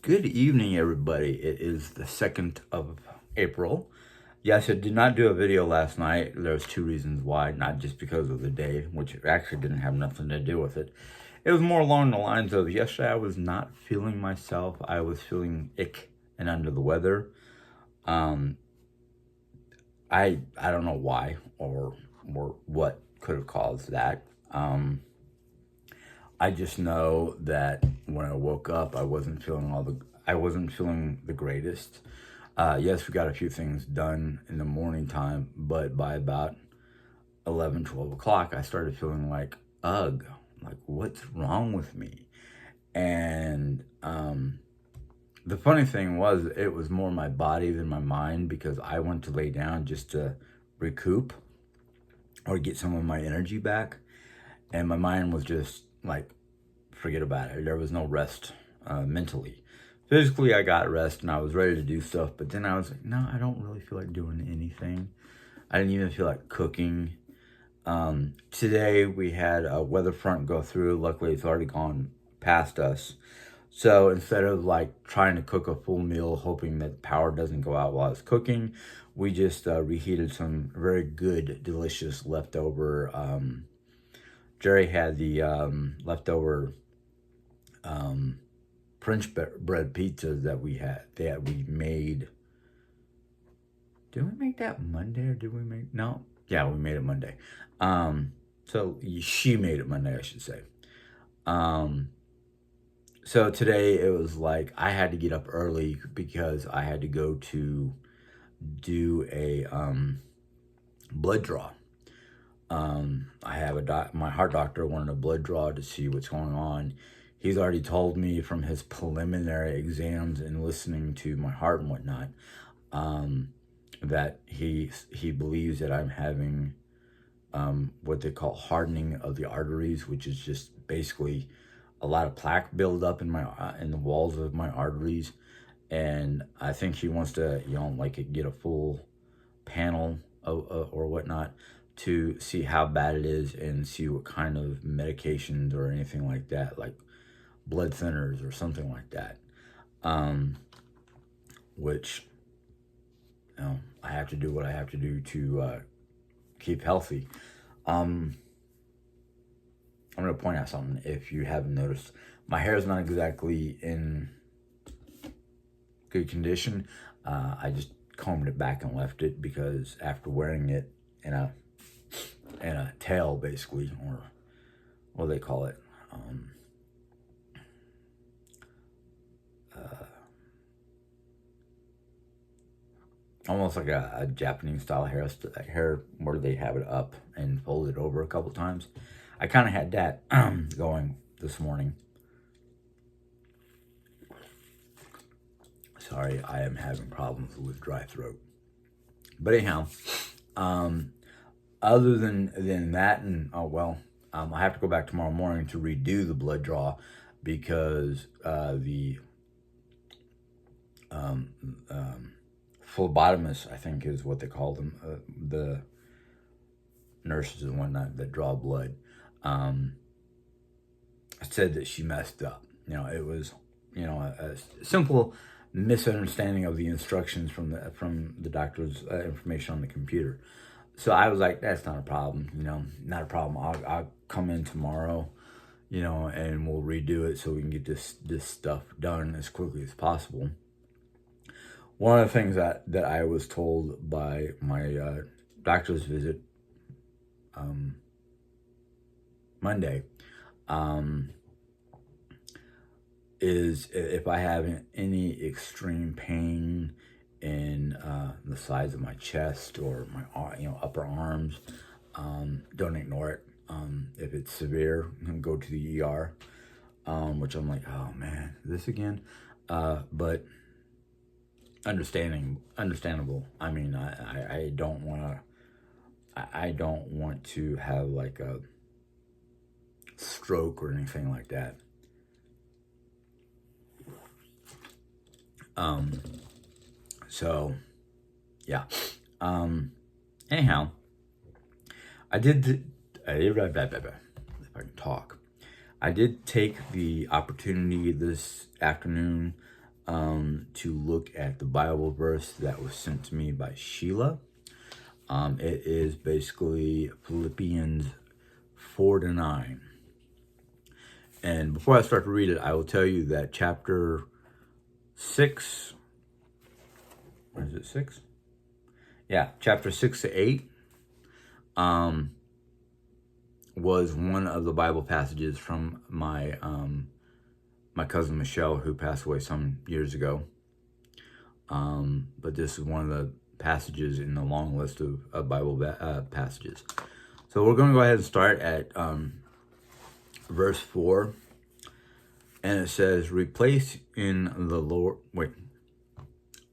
Good evening, everybody. It is the 2nd of April. Yes, I did not do a video last night. There's two reasons why. Not just because of the day, which actually didn't have nothing to do with it. It was more along the lines of yesterday I was not feeling myself. I was feeling ick and under the weather. Um, I don't know why or what could have caused that. I just know that when I woke up, I wasn't feeling the greatest. Yes, we got a few things done in the morning time, but by about 11, 12 o'clock, I started feeling like, ugh, like what's wrong with me? And the funny thing was, it was more my body than my mind because I went to lay down just to recoup or get some of my energy back. And my mind was just like, forget about it. There was no rest mentally. Physically, I got rest and I was ready to do stuff, but then I was like, no, I don't really feel like doing anything. I didn't even feel like cooking. Today, we had a weather front go through. Luckily, it's already gone past us. So instead of like trying to cook a full meal, hoping that power doesn't go out while it's cooking, we just reheated some very good, delicious leftover. Jerry had the leftover French bread pizzas that we made. Did we make that Monday or did we make, no? Yeah, we made it Monday. So she made it Monday, I should say. So today it was like I had to get up early because I had to go to do a blood draw. I have my heart doctor wanted a blood draw to see what's going on. He's already told me from his preliminary exams and listening to my heart and whatnot, that he believes that I'm having what they call hardening of the arteries, which is just basically a lot of plaque buildup in in the walls of my arteries. And I think he wants to, like get a full panel or whatnot to see how bad it is and see what kind of medications or anything like that, like blood thinners or something like that. Which, I have to do what I have to do to keep healthy. I'm going to point out something if you haven't noticed. My hair is not exactly in good condition. I just combed it back and left it because after wearing it in a tail, basically, or what do they call it? Almost like a Japanese style hair where they have it up and fold it over a couple times. I kind of had that going this morning. Sorry, I am having problems with dry throat. But anyhow, other than that, and I have to go back tomorrow morning to redo the blood draw because the phlebotomist, I think is what they call them, the nurses and whatnot that draw blood, said that she messed up. It was, a simple misunderstanding of the instructions from the doctor's information on the computer. So I was like, that's not a problem, not a problem. I'll come in tomorrow, and we'll redo it so we can get this stuff done as quickly as possible. One of the things that I was told by my doctor's visit Monday is if I have any extreme pain in the sides of my chest or my upper arms, don't ignore it. If it's severe, go to the ER, which I'm like, oh man, this again. But understandable. I mean, I don't want to have like a stroke or anything like that. So yeah. Anyhow, if I can talk, I did take the opportunity this afternoon to look at the Bible verse that was sent to me by Sheila. It is basically Philippians 4-9. And before I start to read it, I will tell you that chapter 6, where is it, 6? Yeah, chapter 6-8 was one of the Bible passages from my my cousin Michelle, who passed away some years ago. But this is one of the passages in the long list of Bible passages. So we're going to go ahead and start at verse 4. And it says, rejoice in the Lord.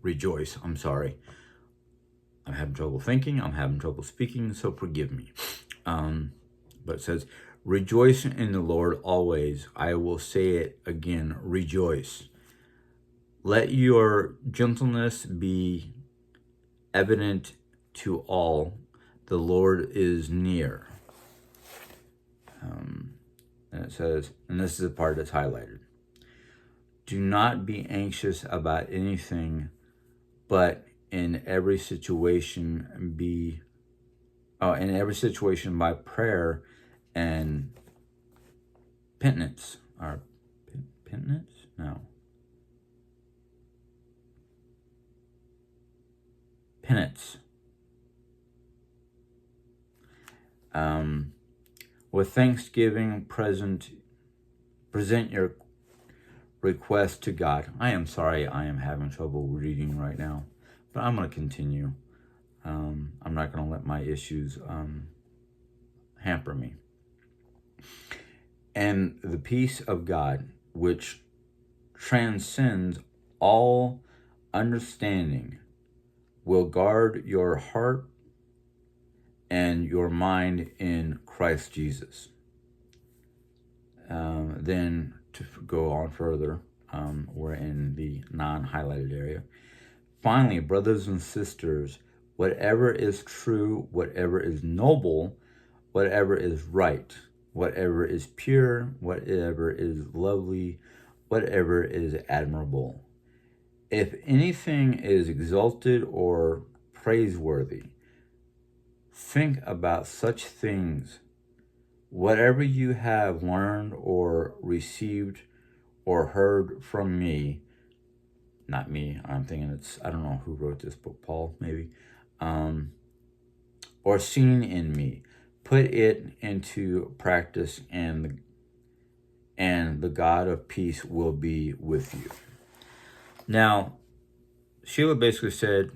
Rejoice. I'm sorry. I'm having trouble thinking. I'm having trouble speaking, so forgive me. But it says, rejoice in the Lord always. I will say it again, rejoice. Let your gentleness be evident to all. The Lord is near. And it says, and this is the part that's highlighted. Do not be anxious about anything, but in every situation by prayer and penitence. Or penitence? No. Penance. With thanksgiving, present your request to God. I am sorry, I am having trouble reading right now, but I'm going to continue. I'm not going to let my issues hamper me. And the peace of God, which transcends all understanding, will guard your heart and your mind in Christ Jesus. Then to go on further, we're in the non-highlighted area. Finally, brothers and sisters, whatever is true, whatever is noble, whatever is right, whatever is pure, whatever is lovely, whatever is admirable. If anything is exalted or praiseworthy, think about such things. Whatever you have learned or received or heard from me, not me, I'm thinking I don't know who wrote this book, Paul, maybe, or seen in me, put it into practice, and the God of peace will be with you. Now, Sheila basically said,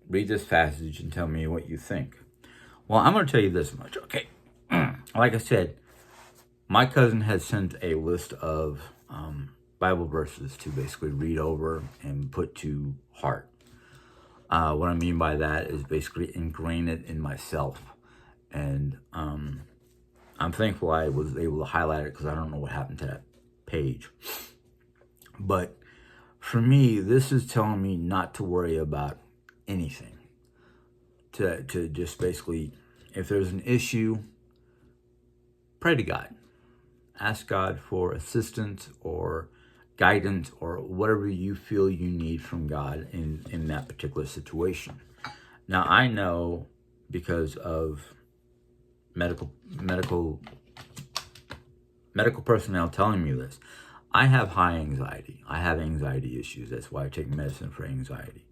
read this passage and tell me what you think. Well, I'm going to tell you this much, okay? Like I said, my cousin had sent a list of Bible verses to basically read over and put to heart. What I mean by that is basically ingrain it in myself. And I'm thankful I was able to highlight it because I don't know what happened to that page. But for me, this is telling me not to worry about anything. To just basically, if there's an issue, pray to God. Ask God for assistance or guidance or whatever you feel you need from God in that particular situation. Now, I know because of medical personnel telling me this, I have high anxiety. I have anxiety issues. That's why I take medicine for anxiety.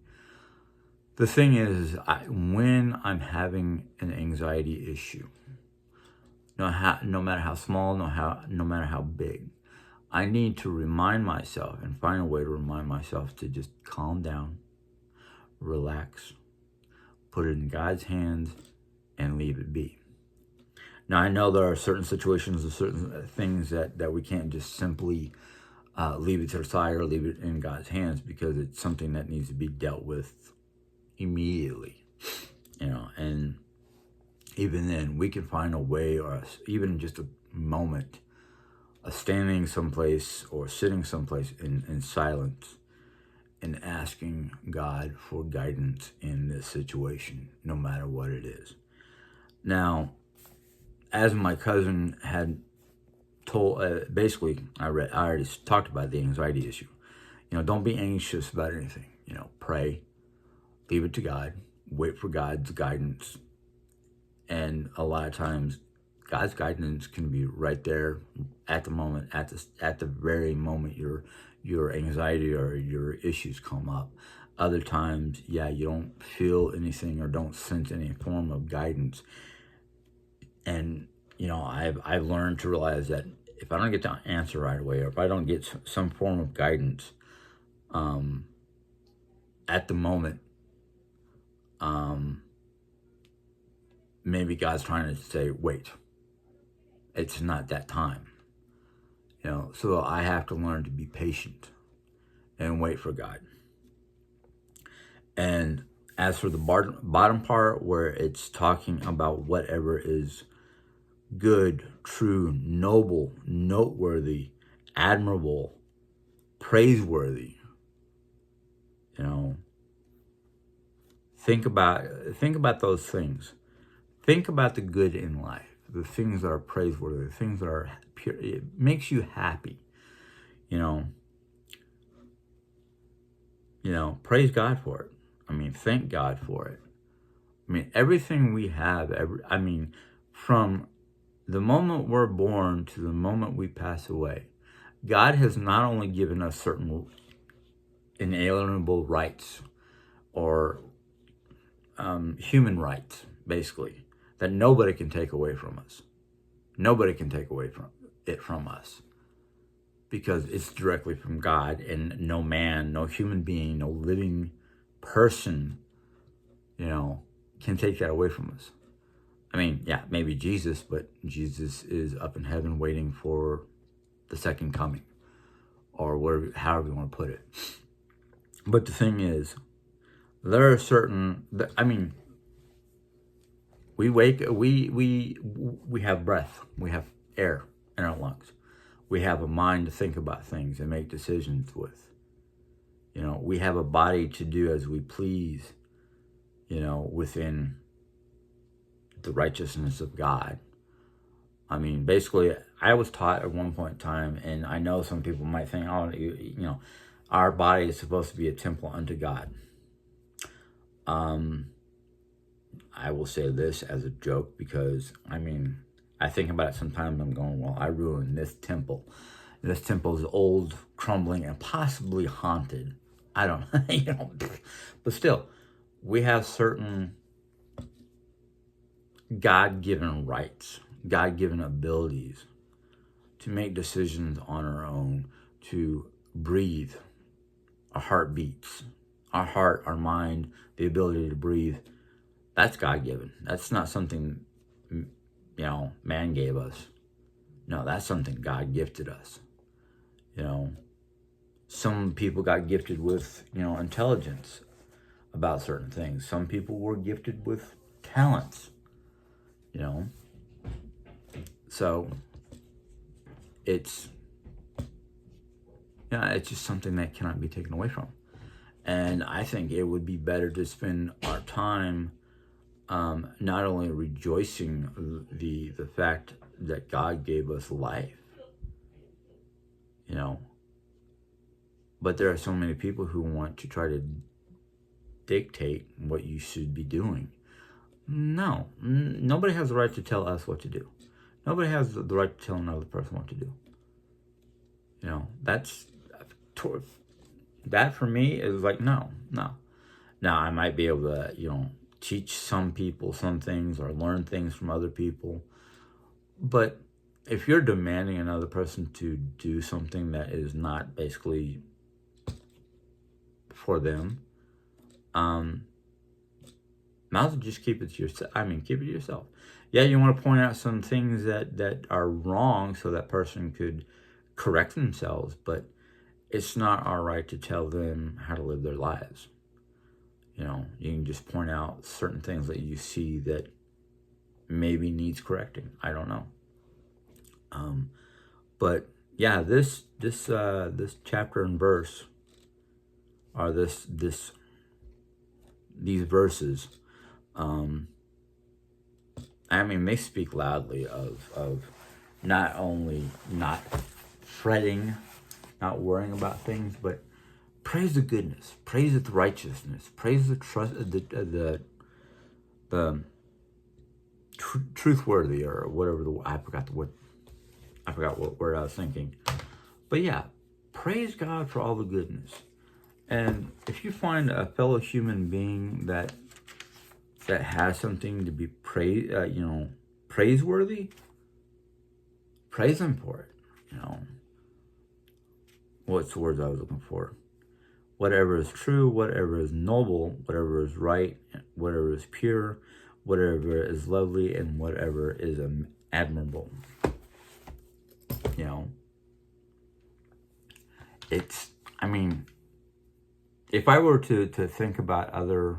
The thing is, when I'm having an anxiety issue, no matter how small, no matter how big, I need to remind myself and find a way to remind myself to just calm down, relax, put it in God's hands, and leave it be. Now, I know there are certain situations or certain things that we can't just simply leave it to the side or leave it in God's hands, because it's something that needs to be dealt with immediately, and even then we can find a way, or even just a moment of standing someplace or sitting someplace in silence and asking God for guidance in this situation, no matter what it is. Now, as my cousin had told, basically, I already talked about the anxiety issue. Don't be anxious about anything. Pray, leave it to God, wait for God's guidance. And a lot of times, God's guidance can be right there at the moment, at the very moment your anxiety or your issues come up. Other times, you don't feel anything or don't sense any form of guidance. And I've learned to realize that if I don't get the answer right away, or if I don't get some form of guidance at the moment, maybe God's trying to say, wait, it's not that time. So I have to learn to be patient and wait for God. And as for the bottom part, where it's talking about whatever is good, true, noble, noteworthy, admirable, praiseworthy, think about those things. Think about the good in life, the things that are praiseworthy, the things that are pure. It makes you happy. Praise God for it. Thank God for it. Everything we have, from the moment we're born to the moment we pass away, God has not only given us certain inalienable rights or human rights, basically, that nobody can take away from us. Nobody can take away from us, because it's directly from God, and no man, no human being, no living person, can take that away from us. Maybe Jesus, but Jesus is up in heaven waiting for the second coming, or however you want to put it. But the thing is, there are certain, we have breath, we have air in our lungs, we have a mind to think about things and make decisions with. We have a body to do as we please, within the righteousness of God. Basically, I was taught at one point in time, and I know some people might think, our body is supposed to be a temple unto God. I will say this as a joke, because I think about it sometimes. I'm going, well, I ruined this temple. This temple is old, crumbling, and possibly haunted. I don't but still, we have certain God-given rights, God-given abilities to make decisions on our own, to breathe. Our heart beats. Our heart, our mind, the ability to breathe, that's God-given. That's not something, man gave us. No, that's something God gifted us. Some people got gifted with, intelligence about certain things. Some people were gifted with talents, So it's just something that cannot be taken away from. And I think it would be better to spend our time not only rejoicing the fact that God gave us life, but there are so many people who want to try to dictate what you should be doing. No, nobody has the right to tell us what to do. Nobody has the right to tell another person what to do. That for me is like, no. Now, I might be able to, teach some people some things or learn things from other people. But if you're demanding another person to do something that is not basically for them, might as well just keep it to yourself. Keep it to yourself. Yeah, you want to point out some things that are wrong so that person could correct themselves, but it's not our right to tell them how to live their lives. You can just point out certain things that you see that maybe needs correcting. I don't know. But yeah, this chapter and verse, or these verses, they speak loudly of not only not fretting, not worrying about things, but praise the goodness, praise the righteousness, praise the trust, the truthworthy, or whatever I forgot what word I was thinking. But yeah, praise God for all the goodness. And if you find a fellow human being that has something to be praiseworthy, praise them for it. What's the words I was looking for? Whatever is true, whatever is noble, whatever is right, whatever is pure, whatever is lovely, and whatever is admirable. If I were to think about other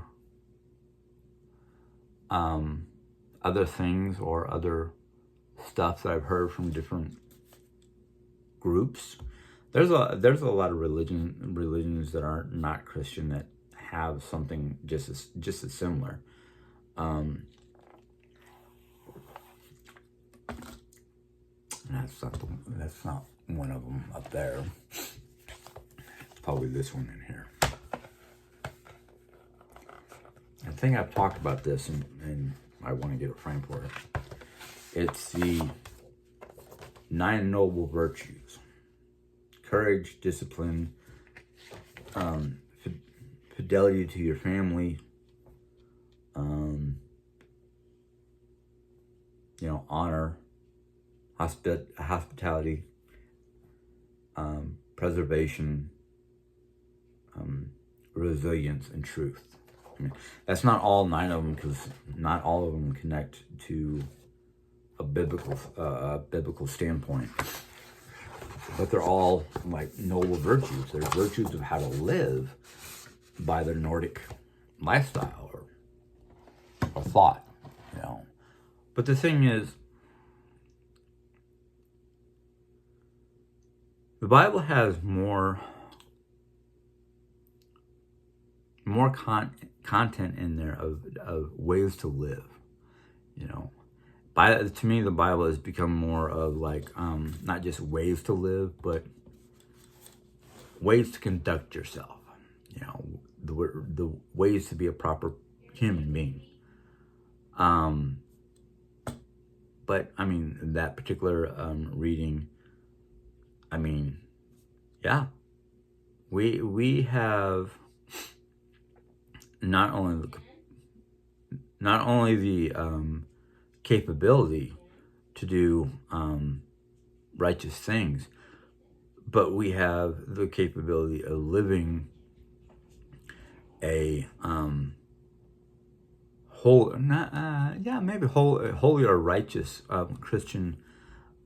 things or other stuff that I've heard from different groups, there's a lot of religions that are not Christian that have something just as similar. That's not one of them up there. It's probably this one in here. I think I've talked about this, and I want to get a frame for it. It's the 9 noble virtues: courage, discipline, fidelity to your family, honor, hospitality, preservation, resilience, and truth. That's not all 9 of them, because not all of them connect to a biblical standpoint. But they're all like noble virtues. They're virtues of how to live by the Nordic lifestyle or thought, But the thing is, the Bible has more content in there of ways to live, To me, the Bible has become more of like not just ways to live, but ways to conduct yourself. The ways to be a proper human being. But that particular reading, yeah, we have not only the capability to do righteous things, but we have the capability of living a holy or righteous Christian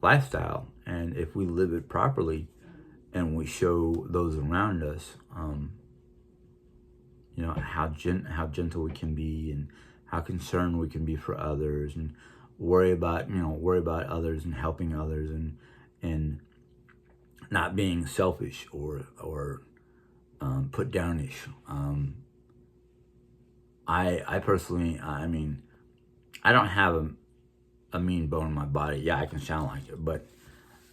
lifestyle. And if we live it properly and we show those around us how gentle we can be, and how concerned we can be for others, and worry about others and helping others, and not being selfish or put downish. I personally, I don't have a mean bone in my body. Yeah, I can sound like it, but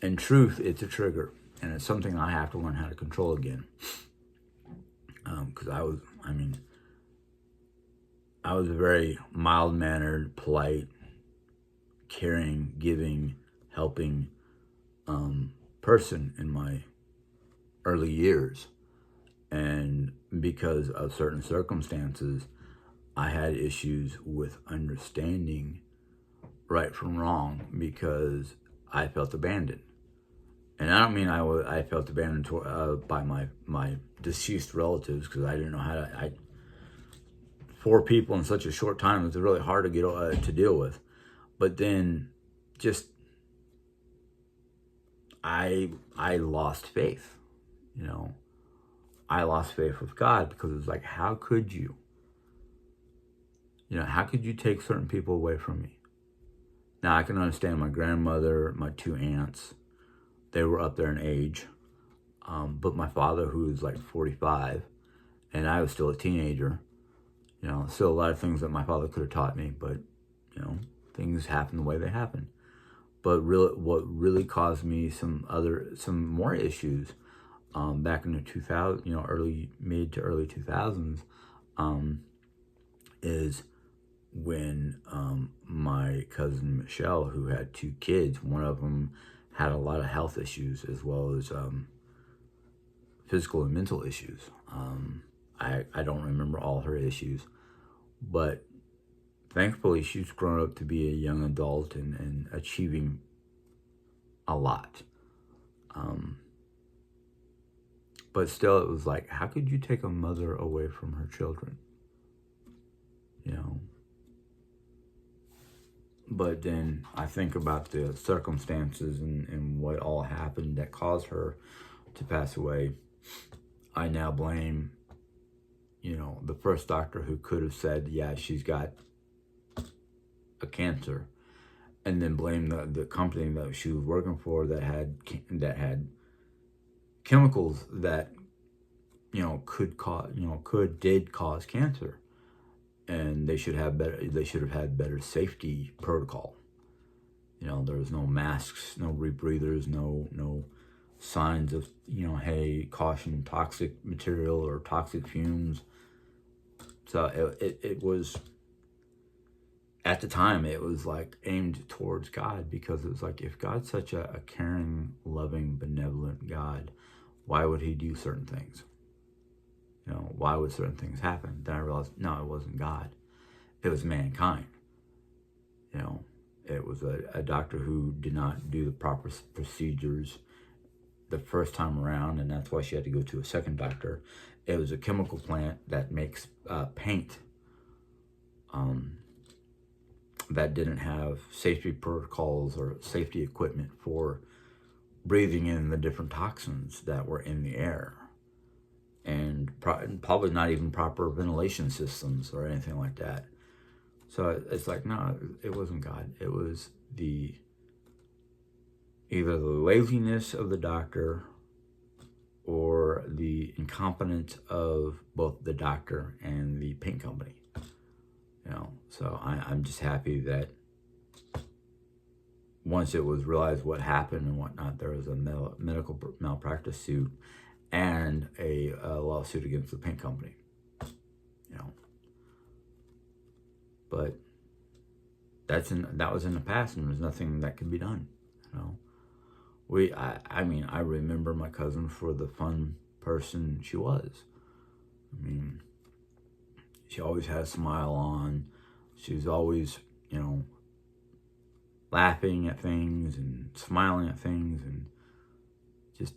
in truth, it's a trigger, and it's something I have to learn how to control again. Because I was a very mild-mannered, polite, caring, giving, helping person in my early years. And because of certain circumstances, I had issues with understanding right from wrong, because I felt abandoned. And I don't mean I felt abandoned by my deceased relatives, because I didn't know how to. 4 people in such a short time is really hard to get to deal with. But then, just I lost faith. I lost faith with God, because it's like, how could you? How could you take certain people away from me? Now I can understand my grandmother, my 2 aunts. They were up there in age. But my father, who was like 45, and I was still a teenager, still a lot of things that my father could have taught me, but, things happen the way they happen. But what really caused me some more issues back in the 2000, mid to early 2000s, is when my cousin Michelle, who had 2 kids, one of them had a lot of health issues as well as physical and mental issues. I don't remember all her issues, but thankfully she's grown up to be a young adult and achieving a lot. But still, it was like, how could you take a mother away from her children? But then I think about the circumstances and what all happened that caused her to pass away. I now blame, the first doctor who could have said, yeah, she's got a cancer, and then blame the company that she was working for that had chemicals that did cause cancer, and they should have had better safety protocol. There was no masks, no rebreathers, no signs of hey, caution, toxic material or toxic fumes. So it was, at the time, it was like aimed towards God, because it was like, if God's such a caring, loving, benevolent God, why would he do certain things? Why would certain things happen? Then I realized, no, it wasn't God. It was mankind. It was a doctor who did not do the proper procedures the first time around, and that's why she had to go to a second doctor. It was a chemical plant that makes paint that didn't have safety protocols or safety equipment for breathing in the different toxins that were in the air, and probably not even proper ventilation systems or anything like that. So it's like, no, it wasn't God. It was either the laziness of the doctor or the incompetence of both the doctor and the paint company. So I'm just happy that once it was realized what happened and whatnot, there was a medical malpractice suit and a lawsuit against the paint company. But that was in the past, and there's nothing that could be done. I remember my cousin for the fun person she was. She always had a smile on. She was always, laughing at things and smiling at things, and just,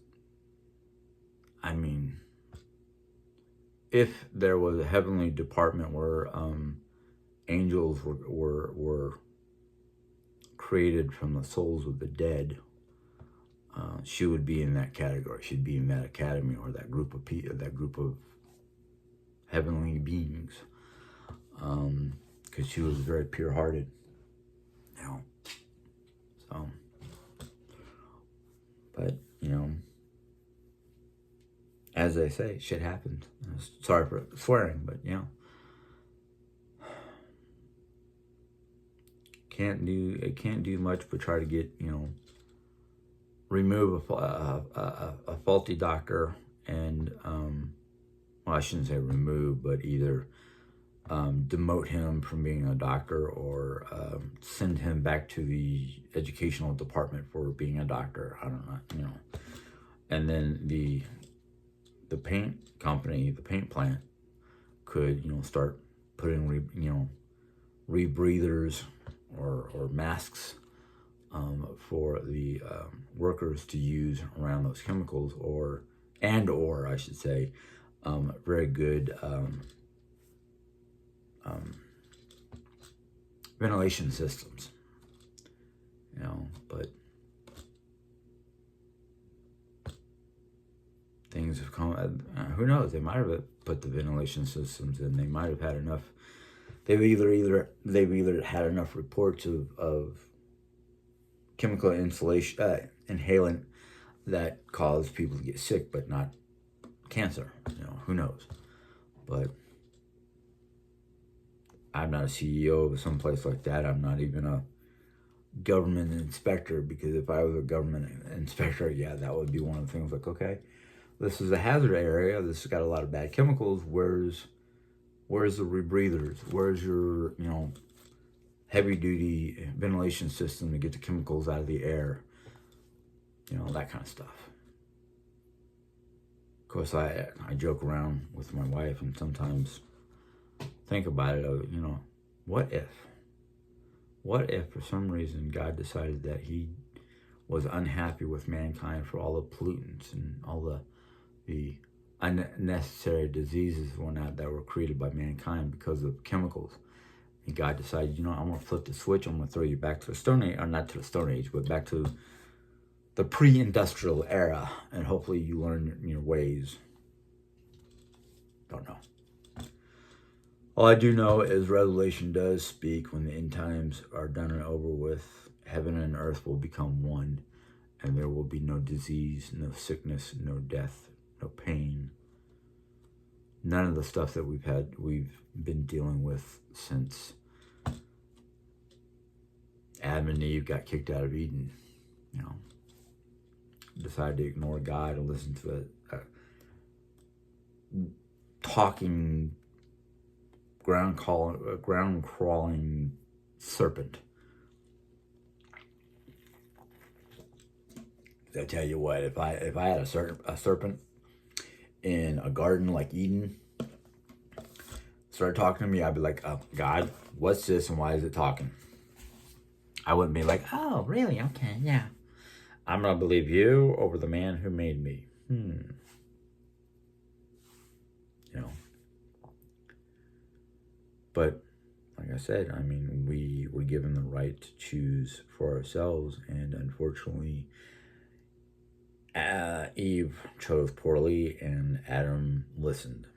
if there was a heavenly department where angels were created from the souls of the dead, she would be in that category. She'd be in that academy or that group of heavenly beings, because she was very pure-hearted. So, but as they say, shit happens. Sorry for swearing, but can't do much but try to get remove a faulty doctor, and I shouldn't say remove, but either demote him from being a doctor, or send him back to the educational department for being a doctor. I don't know, And then the paint company, the paint plant, could start putting rebreathers or masks for the workers to use around those chemicals, or I should say, very good ventilation systems. But things have come. Who knows? They might have put the ventilation systems in. They might have had enough. They've either had enough reports of chemical inhalant that cause people to get sick, but not cancer. Who knows? But I'm not a CEO of some place like that. I'm not even a government inspector, because if I was a government inspector, yeah, that would be one of the things. Like, okay, this is a hazard area. This has got a lot of bad chemicals. Where's the rebreathers? Where's your, heavy duty ventilation system to get the chemicals out of the air? That kind of stuff. Of course, I joke around with my wife and sometimes think about it. What if for some reason God decided that he was unhappy with mankind for all the pollutants and all the unnecessary diseases and whatnot that were created by mankind because of chemicals. And God decided, I'm going to flip the switch. I'm going to throw you back to the Stone Age, or not to the Stone Age, but back to the pre-industrial era. And hopefully you learn your ways. Don't know. All I do know is Revelation does speak when the end times are done and over with, heaven and earth will become one, and there will be no disease, no sickness, no death, no pain. None of the stuff that we've been dealing with since Adam and Eve got kicked out of Eden. Decided to ignore God and listen to a talking, ground crawling serpent. I tell you what, if I had a serpent in a garden like Eden started talking to me, I'd be like, oh, God, what's this and why is it talking? I wouldn't be like, oh, really? Okay, yeah. I'm going to believe you over the man who made me. But like I said, we were given the right to choose for ourselves, and unfortunately, Eve chose poorly and Adam listened.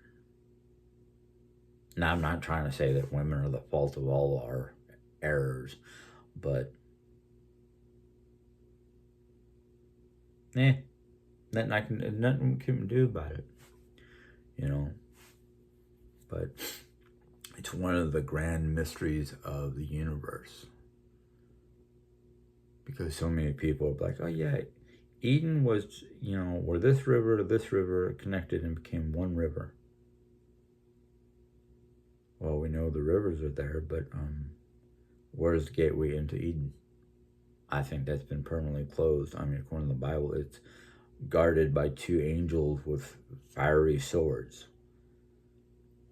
Now, I'm not trying to say that women are the fault of all our errors, but nothing we can do about it, But it's one of the grand mysteries of the universe. Because so many people are like, oh yeah, Eden was, where this river to this river connected and became one river. Well, we know the rivers are there, but where's the gateway into Eden? I think that's been permanently closed. According to the Bible, it's guarded by two angels with fiery swords.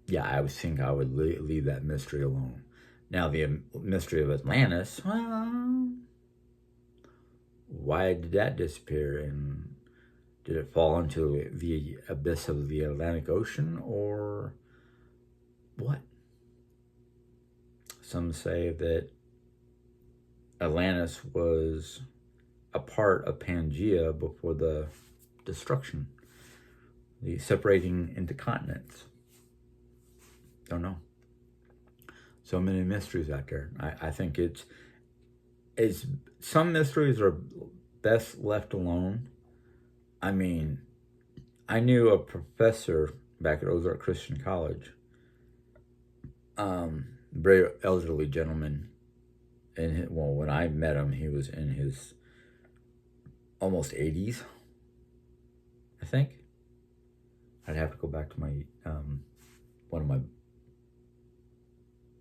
Yeah, I would think I would leave that mystery alone. Now, the mystery of Atlantis, well, why did that disappear? And did it fall into the abyss of the Atlantic Ocean, or what? Some say that Atlantis was a part of Pangea before the destruction, the separating into continents. Don't know. So many mysteries out there. I think it's some mysteries are best left alone. I knew a professor back at Ozark Christian College, very elderly gentleman. When I met him, he was in his almost 80s, I think. I'd have to go back to my one of my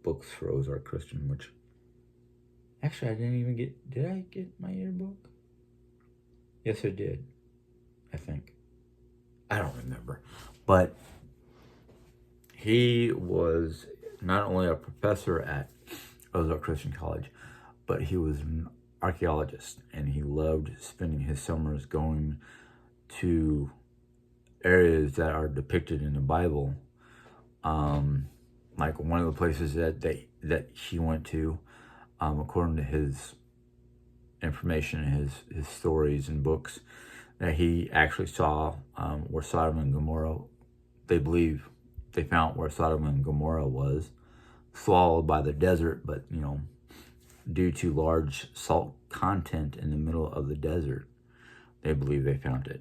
books for Ozark Christian, which actually I didn't even get. Did I get my yearbook? Yes, I did. I think. I don't remember. But he was not only a professor at Ozark Christian College, but he was an archaeologist, and he loved spending his summers going to areas that are depicted in the Bible. Like one of the places that he went to, according to his information, his stories and books, that he actually saw where Sodom and Gomorrah, they believe they found where Sodom and Gomorrah was, swallowed by the desert, but due to large salt content in the middle of the desert, they believe they found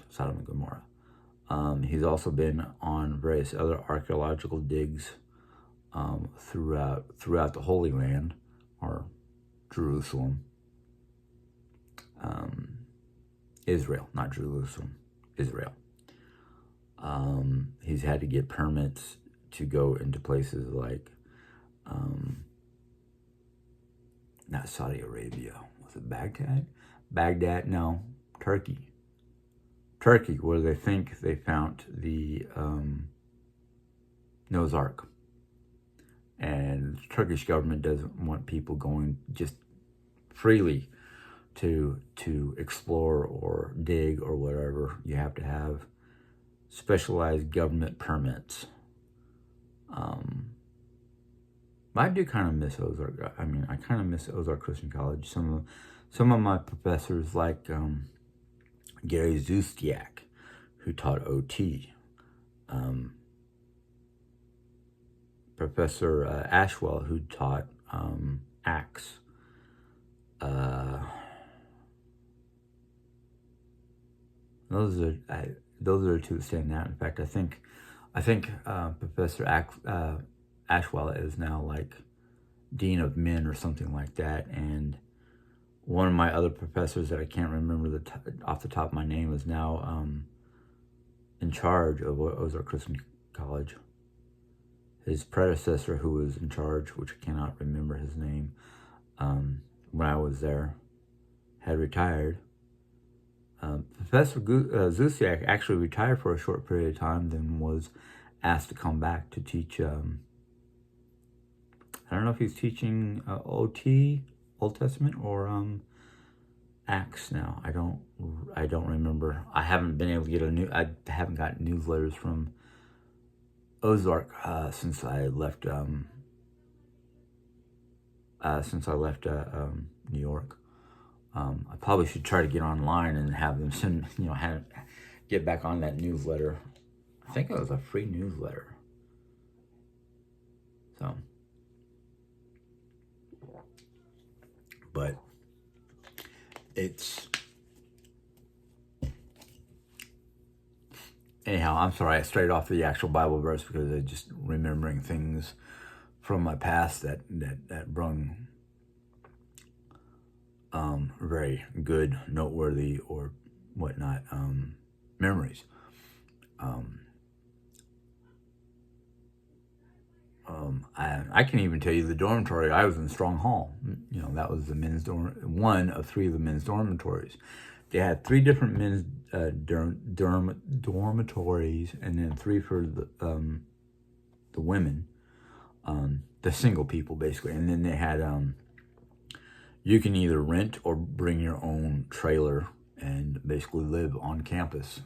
Sodom and Gomorrah. He's also been on various other archaeological digs throughout the Holy Land, or Jerusalem. Israel, not Jerusalem. Israel. He's had to get permits to go into places like, not Saudi Arabia. Was it Baghdad? Baghdad? No, Turkey. Turkey, where they think they found the Noah's Ark. And the Turkish government doesn't want people going just freely to explore or dig or whatever. You have to have specialized government permits. I do kind of miss Ozark. I mean, I kind of miss Ozark Christian College. Some of my professors, like Gary Zustiak, who taught OT, Professor Ashwell, who taught Acts. Those are the two that stand out. In fact, I think Professor Ashwell is now like Dean of Men or something like that. And one of my other professors that I can't remember off the top of my name is now in charge of Ozark Christian College. His predecessor, who was in charge, which I cannot remember his name, when I was there, had retired. Professor Zusiak actually retired for a short period of time, then was asked to come back to teach. I don't know if he's teaching OT, Old Testament, or Acts now. I don't remember. I haven't been able to get I haven't gotten newsletters from Ozark since I left. New York. I probably should try to get online and have them send, get back on that newsletter. I think it was a free newsletter. So, but it's, anyhow, I'm sorry, I strayed off the actual Bible verse because I just remembering things from my past that brung very good, noteworthy, or whatnot memories. I can even tell you the dormitory I was in, Strong Hall. That was the men's one of three of the men's dormitories. They had three different men's dormitories, and then three for the women, the single people basically. And then they had you can either rent or bring your own trailer and basically live on campus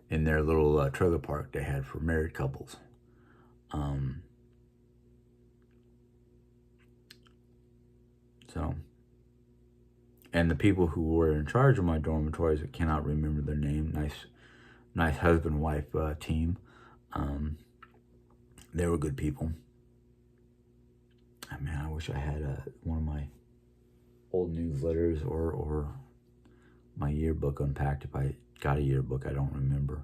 in their little trailer park they had for married couples. And the people who were in charge of my dormitories, I cannot remember their name, nice husband-wife team. They were good people. I mean, I wish I had one of my old newsletters or my yearbook unpacked. If I got a yearbook, I don't remember.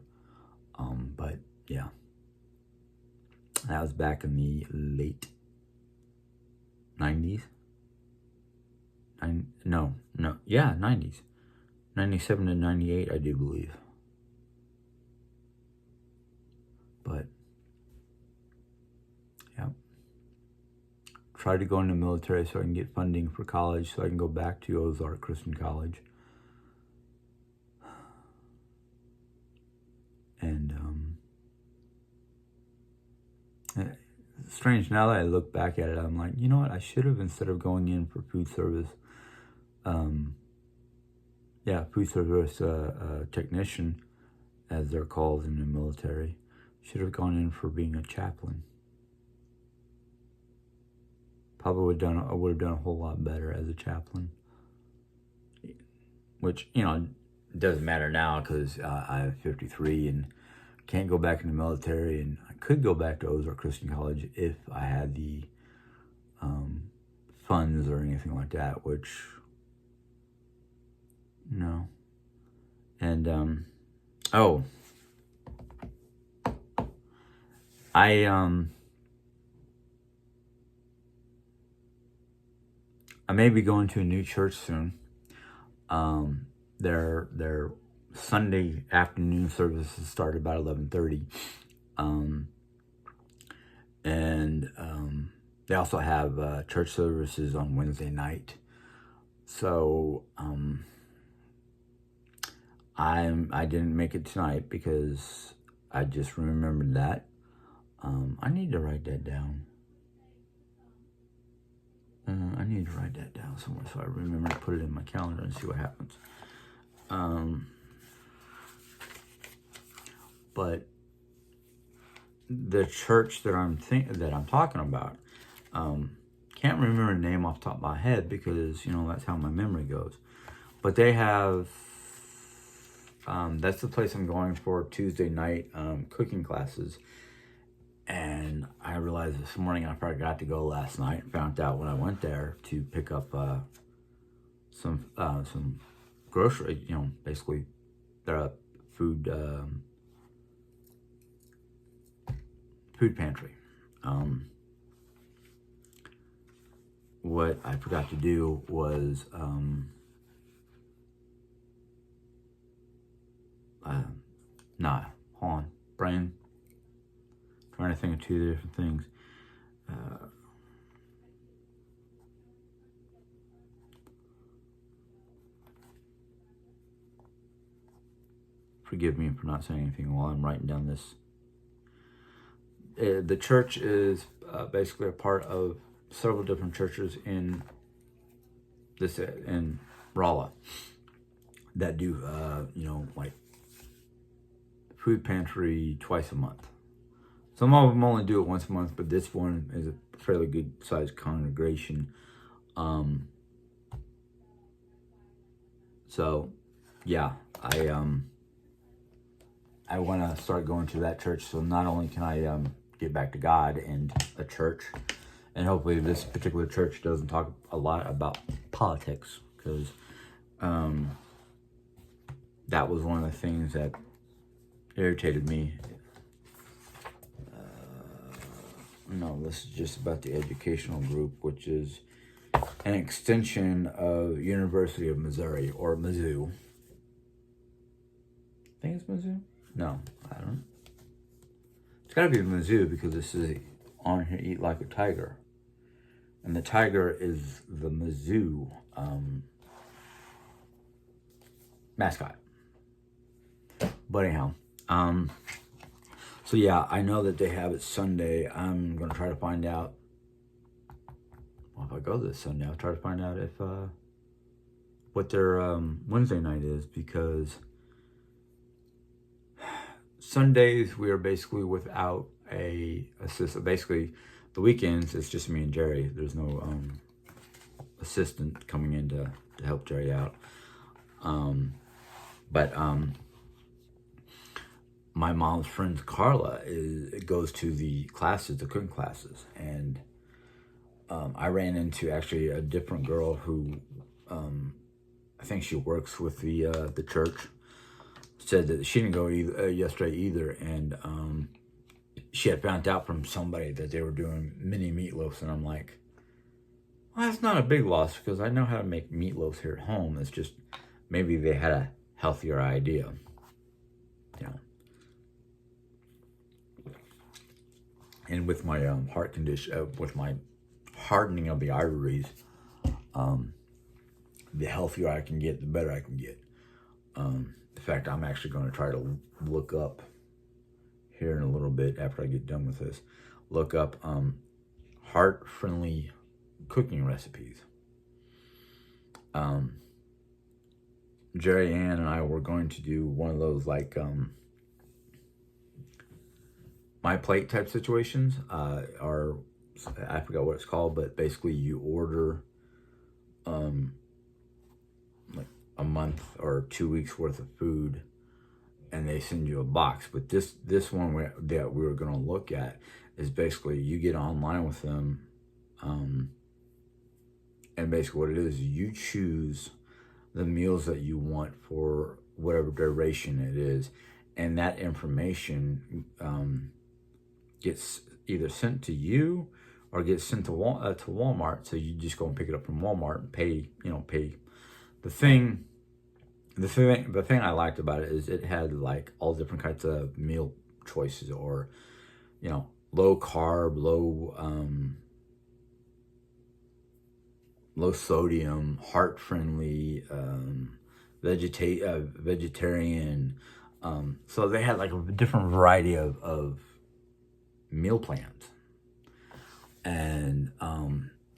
But yeah, that was back in the late 90s. 90s. 97 to 98, I do believe. But yeah, tried to go in the military so I can get funding for college, so I can go back to Ozark Christian College. And it's strange, now that I look back at it, I'm like, you know what, I should have, instead of going in for food service, food service technician, as they're called in the military, should have gone in for being a chaplain. Probably would have done a whole lot better as a chaplain. Which, doesn't matter now because I'm 53 and can't go back in the military, and I could go back to Ozark Christian College if I had the funds or anything like that, which, no. And, I may be going to a new church soon. They're Sunday afternoon services start about 11:30. And they also have church services on Wednesday night. So I didn't make it tonight because I just remembered that. I need to write that down. I need to write that down somewhere so I remember to put it in my calendar and see what happens. But the church that I'm talking about, can't remember the name off the top of my head because that's how my memory goes. But they have that's the place I'm going for Tuesday night cooking classes. And I realized this morning I forgot to go last night. Found out when I went there to pick up some grocery, basically their food pantry. What I forgot to do was hold on, brain. Trying to think of two different things. Forgive me for not saying anything while I'm writing down this. The church is basically a part of several different churches in Rolla that do like food pantry twice a month. Some of them only do it once a month, but this one is a fairly good sized congregation. So yeah, I want to start going to that church. So not only can I get back to God and a church, and hopefully this particular church doesn't talk a lot about politics, because that was one of the things that irritated me. No, this is just about the educational group, which is an extension of University of Missouri, or Mizzou. I think it's Mizzou? No, I don't know. It's got to be Mizzou because this is on here, Eat Like a Tiger. And the tiger is the Mizzou mascot. But anyhow, so yeah, I know that they have it Sunday. I'm going to try to find out. Well, if I go this Sunday, I'll try to find out if what their Wednesday night is, because Sundays we are basically without a assistant. Basically, the weekends it's just me and Jerry. There's no assistant coming in to help Jerry out. But my mom's friend Carla goes to the classes, the cooking classes, and I ran into actually a different girl who I think she works with the church. Said that she didn't go yesterday either, and she had found out from somebody that they were doing mini meatloafs, and I'm like, well, that's not a big loss because I know how to make meatloafs here at home. It's just maybe they had a healthier idea, And with my heart condition, with my hardening of the arteries, the healthier I can get, the better I can get. In fact, I'm actually going to try to look up here in a little bit after I get done with this. Look up heart-friendly cooking recipes. Jerry Ann and I were going to do one of those like my plate type situations. Or I forgot what it's called, but basically you order like a month or 2 weeks worth of food, and they send you a box. But this one that we were going to look at is basically you get online with them, and basically what it is, you choose the meals that you want for whatever duration it is, and that information gets either sent to you or gets sent to Walmart. So you just go and pick it up from Walmart and pay the thing. the thing I liked about it is it had like all different kinds of meal choices, or low carb, low sodium, heart friendly, vegetarian. So they had like a different variety of meal plans. And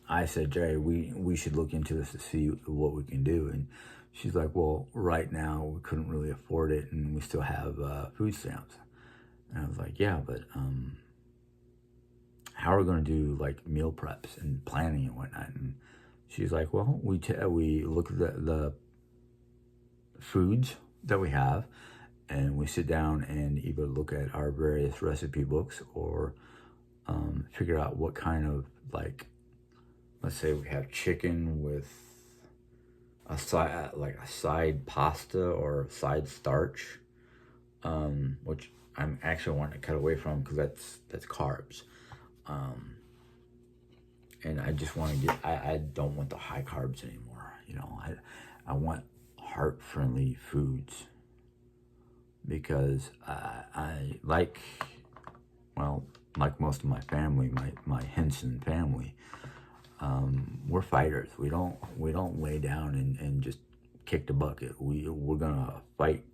I said, Jerry, we should look into this to see what we can do. And she's like, well, right now we couldn't really afford it, and we still have food stamps. And I was like, yeah, but how are we going to do like meal preps and planning and whatnot? And she's like, well, we look at the foods that we have, and we sit down and either look at our various recipe books, or figure out what kind of, like, let's say we have chicken with a side pasta or side starch, which I'm actually wanting to cut away from because that's carbs. And I just want to I don't want the high carbs anymore. I want heart friendly foods, because I like, well, like most of my family, my Henson family, we're fighters. We don't lay down and just kick the bucket. We're gonna fight,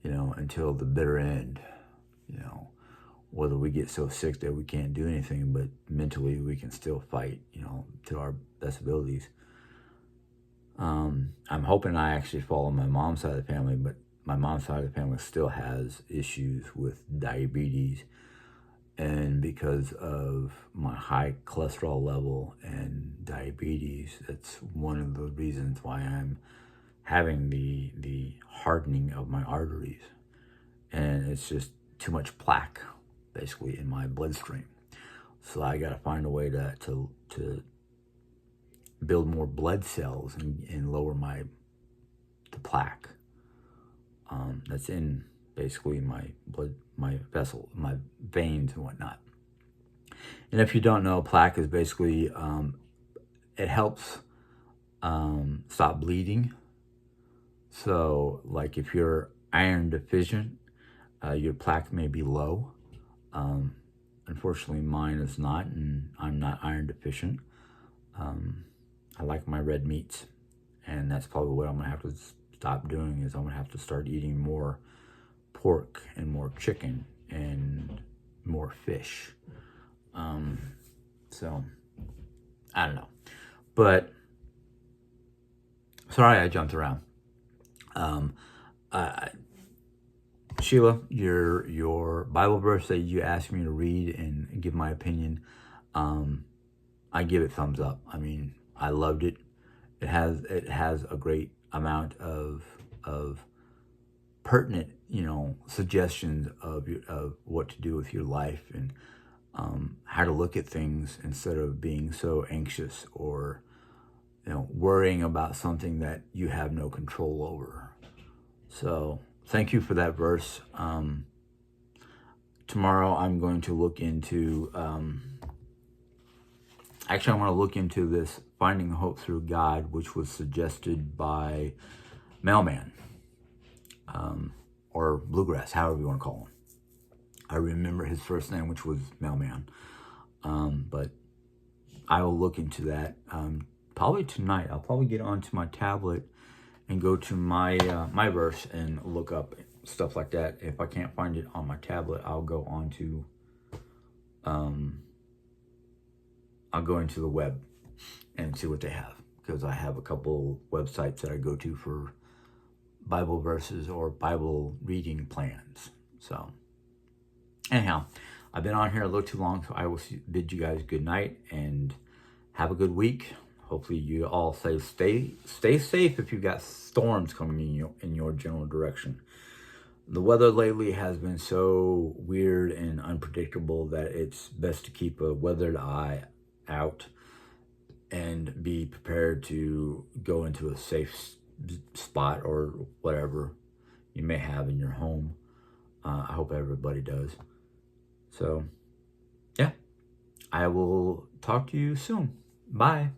until the bitter end. Whether we get so sick that we can't do anything, but mentally we can still fight, to our best abilities. I'm hoping I actually follow my mom's side of the family, but my mom's side of the family still has issues with diabetes. And because of my high cholesterol level and diabetes, that's one of the reasons why I'm having the hardening of my arteries. And it's just too much plaque, basically, in my bloodstream. So I got to find a way to build more blood cells and lower the plaque that's in basically my blood, my vessel, my veins and whatnot. And if you don't know, plaque is basically, it helps stop bleeding. So like if you're iron deficient, your plaque may be low. Unfortunately, mine is not, and I'm not iron deficient. I like my red meats, and that's probably what I'm gonna have to stop doing. Is I'm gonna have to start eating more pork and more chicken and more fish. So I don't know, but sorry I jumped around. Sheila, your Bible verse that you asked me to read and give my opinion, I give it thumbs up. I mean, I loved it. It has a great amount of pertinent, suggestions of what to do with your life, and how to look at things instead of being so anxious, or worrying about something that you have no control over. So thank you for that verse. Tomorrow I'm going to look into, actually I want to look into this Finding Hope Through God, which was suggested by Mailman, or Bluegrass, however you want to call him. I remember his first name, which was Mailman. But I will look into that probably tonight. I'll probably get onto my tablet and go to my my verse and look up stuff like that. If I can't find it on my tablet, I'll go onto I'll go into the web and see what they have, because I have a couple websites that I go to for Bible verses or Bible reading plans. So anyhow, I've been on here a little too long, so I will bid you guys good night and have a good week. Hopefully you all stay safe if you've got storms coming in your general direction. The weather lately has been so weird and unpredictable that it's best to keep a weathered eye out and be prepared to go into a safe spot or whatever you may have in your home. I hope everybody does. So, yeah, I will talk to you soon. Bye.